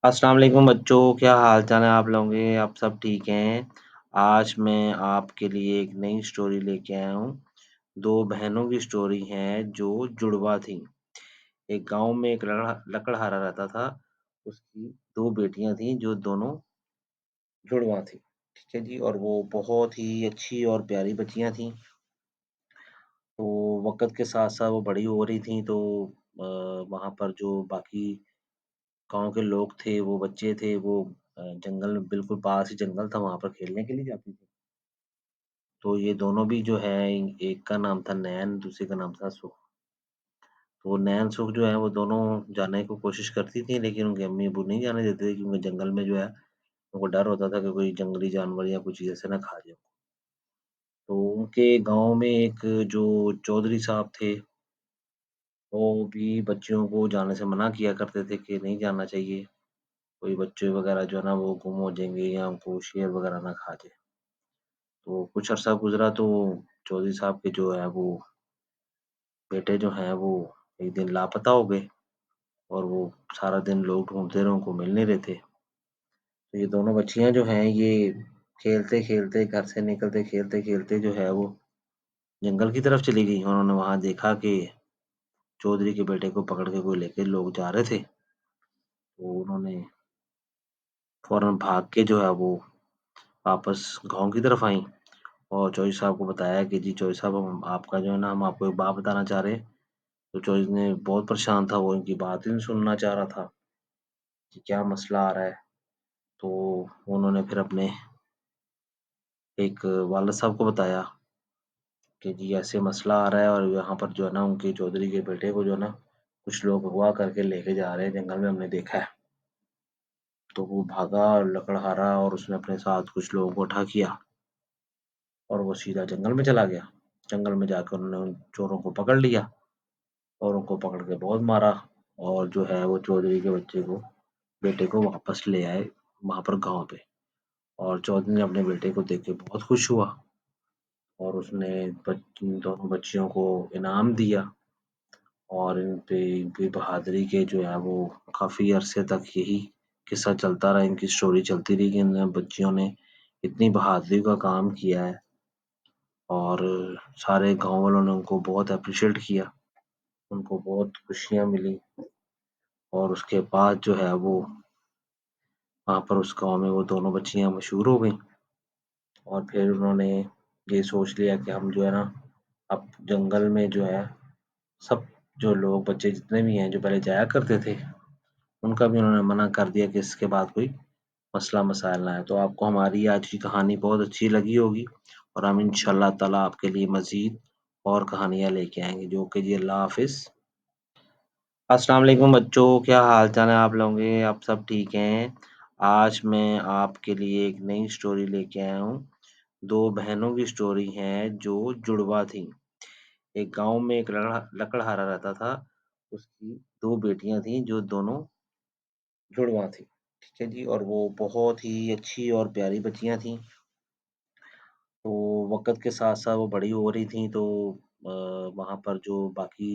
السلام علیکم بچوں، کیا حال چال ہے آپ لوگوں کے؟ آپ سب ٹھیک ہیں؟ آج میں آپ کے لیے ایک نئی اسٹوری لے کے آیا ہوں۔ دو بہنوں کی اسٹوری ہے جو جڑوا تھیں۔ ایک گاؤں میں ایک لکڑہارا رہتا تھا۔ اس کی دو بیٹیاں تھیں جو دونوں جڑواں تھیں۔ ٹھیک ہے جی، اور وہ بہت ہی اچھی اور پیاری بچیاں تھیں۔ تو وقت کے ساتھ ساتھ وہ بڑی ہو رہی تھیں، تو وہاں پر جو باقی گاؤں کے لوگ تھے، وہ بچے تھے، وہ جنگل میں بالکل پاس ہی جنگل تھا، وہاں پر کھیلنے کے لیے جاتی تھی۔ تو یہ دونوں بھی جو ہے، ایک کا نام تھا نین، دوسرے کا نام تھا سکھ۔ تو نین سکھ جو ہے وہ دونوں جانے کو کوشش کرتی تھیں، لیکن ان کے امی ابو نہیں جانے دیتے تھے، کیونکہ جنگل میں جو ہے ان کو ڈر ہوتا تھا کہ کوئی جنگلی جانور یا کچھ چیز ایسے نہ کھا جائے۔ تو ان کے گاؤں میں ایک جو چودھری صاحب تھے، وہ بھی بچیوں کو جانے سے منع کیا کرتے تھے کہ نہیں جانا چاہیے، کوئی بچے وغیرہ جو ہے نا وہ گم ہو جائیں گے یا ان کو شیر وغیرہ نہ کھا جائے۔ تو کچھ عرصہ گزرا تو چودھری صاحب کے جو ہے وہ بیٹے جو ہیں وہ ایک دن لاپتہ ہو گئے، اور وہ سارا دن لوگ ڈھونڈتے رہے، ان کو مل نہیں رہے تھے۔ تو یہ دونوں بچیاں جو ہیں یہ کھیلتے کھیلتے گھر سے نکلتے، کھیلتے کھیلتے جو ہے وہ جنگل کی طرف چلی گئی۔ انہوں نے وہاں دیکھا کہ چودھری کے بیٹے کو پکڑ کے کوئی لے کے لوگ جا رہے تھے۔ تو انہوں نے فوراً بھاگ کے جو ہے وہ واپس گاؤں کی طرف آئیں، اور چودھری صاحب کو بتایا کہ جی چودھری صاحب، ہم آپ کا جو ہے نا، ہم آپ کو ایک بات بتانا چاہ رہے ہیں۔ تو چودھری نے بہت پریشان تھا، وہ ان کی بات ہی نہیں سننا چاہ رہا تھا کہ کیا مسئلہ آ رہا ہے۔ تو انہوں نے پھر اپنے ایک والد صاحب کو بتایا کہ جی ایسے مسئلہ آ رہا ہے، اور یہاں پر جو ہے نا ان کے چودھری کے بیٹے کو جو ہے نا کچھ لوگ اغوا کر کے لے کے جا رہے ہیں جنگل میں، ہم نے دیکھا ہے۔ تو وہ بھاگا اور لکڑہارا، اور اس نے اپنے ساتھ کچھ لوگوں کو اٹھا کیا، اور وہ سیدھا جنگل میں چلا گیا۔ جنگل میں جا کر انہوں نے ان چوروں کو پکڑ لیا، اور ان کو پکڑ کے بہت مارا، اور جو ہے وہ چودھری کے بیٹے کو واپس لے آئے وہاں پر گاؤں پہ۔ اور چودھری نے اپنے بیٹے کو دیکھ کے بہت خوش ہوا، اور اس نے دونوں بچیوں کو انعام دیا، اور ان کی بہادری کے جو ہے وہ کافی عرصے تک یہی قصہ چلتا رہا، ان کی اسٹوری چلتی رہی کہ ان بچیوں نے اتنی بہادری کا کام کیا ہے، اور سارے گاؤں والوں نے ان کو بہت اپریشیٹ کیا، ان کو بہت خوشیاں ملی۔ اور اس کے بعد جو ہے وہ وہاں پر اس گاؤں میں وہ دونوں بچیاں مشہور ہو گئیں، اور پھر انہوں نے یہ سوچ لیا کہ ہم جو ہے نا اب جنگل میں جو ہے سب جو لوگ بچے جتنے بھی ہیں جو پہلے جایا کرتے تھے، ان کا بھی انہوں نے منع کر دیا کہ اس کے بعد کوئی مسئلہ مسائل نہ ہے۔ تو آپ کو ہماری آج کی کہانی بہت اچھی لگی ہوگی، اور ہم انشاءاللہ تعالیٰ آپ کے لیے مزید اور کہانیاں لے کے آئیں گے۔ جو کہ جی اللہ حافظ۔ السلام علیکم بچوں، کیا حال چال ہے آپ لوگوں کے؟ آپ سب ٹھیک ہیں؟ آج میں آپ کے لیے ایک نئی اسٹوری لے کے آیا ہوں۔ دو بہنوں کی اسٹوری ہے جو جڑوا تھیں۔ ایک گاؤں میں ایک لکڑہارا رہتا تھا۔ اس کی دو بیٹیاں تھیں جو دونوں جڑواں تھیں۔ ٹھیک ہے جی، اور وہ بہت ہی اچھی اور پیاری بچیاں تھیں۔ تو وقت کے ساتھ ساتھ وہ بڑی ہو رہی تھیں، تو وہاں پر جو باقی